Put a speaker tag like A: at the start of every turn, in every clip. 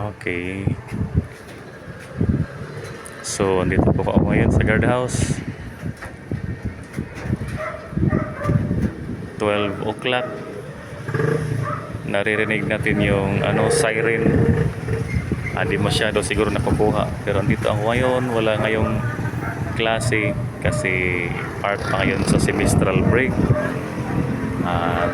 A: Okay. So, andito po ako ngayon sa guardhouse. 12 o'clock. Naririnig natin yung siren. Hindi masyado siguro nakukuha. Pero andito ako ngayon. Wala ngayong klase kasi part pa ngayon sa semestral break. At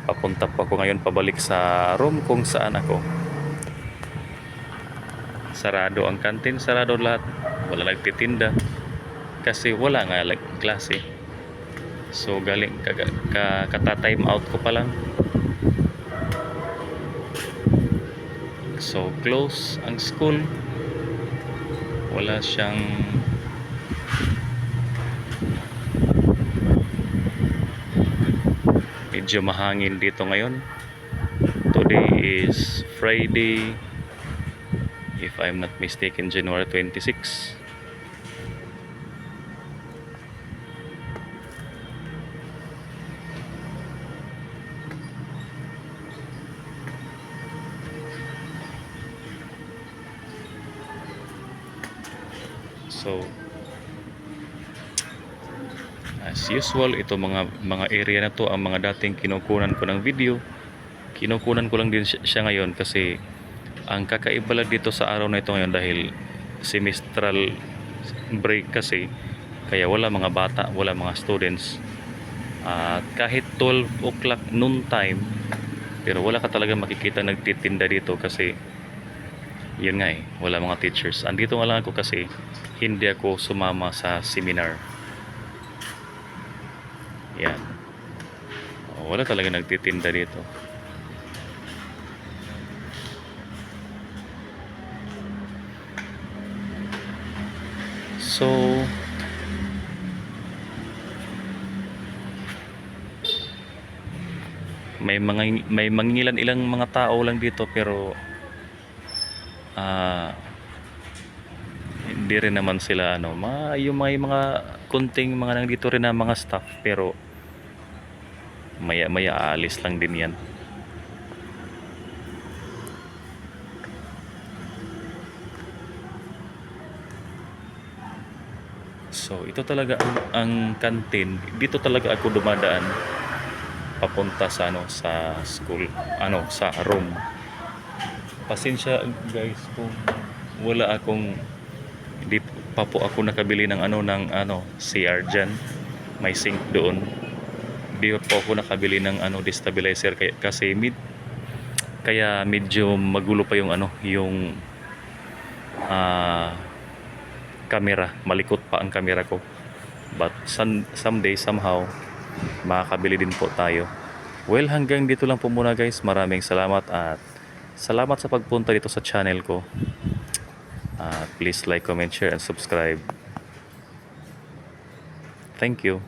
A: papunta po ako ngayon pabalik sa room kung saan ako. Sarado ang kantin, sarado lahat. Wala nagtitinda kasi wala nga klase. So galing kata-time out ko pa lang. So close ang school. Wala siyang medyo mahangin dito ngayon. Today is Friday, if I'm not mistaken, January 26. So as usual, ito mga area na to ang mga dating kinukunan ko ng video. Kinukunan ko lang din siya ngayon kasi ang kakaiba lang dito sa araw na ito ngayon dahil semestral break kasi, kaya wala mga bata, wala mga students. At kahit 12 o'clock noon time, pero wala ka talaga makikita nagtitinda dito kasi yun nga wala mga teachers. Andito nga lang ako kasi hindi ako sumama sa seminar. Yan. Wala talaga nagtitinda dito. So may mangingilan ilang mga tao lang dito pero hindi rin naman sila yung mga kunting mga nandito rin na mga staff, pero maya aalis lang din yan. So ito talaga ang kantin. Dito talaga ako dumadaan papunta sa sa school, sa room. Pasensya guys kung wala akong, hindi pa po ako nakabili ng CR dyan. May sink doon. Hindi po ako nakabili ng destabilizer kasi kaya medyo magulo pa yung yung camera, malikot pa ang camera ko. But someday somehow makakabili din po tayo. Well, hanggang dito lang po muna guys. Maraming salamat at salamat sa pagpunta dito sa channel ko. Please like, comment, share and subscribe. Thank you.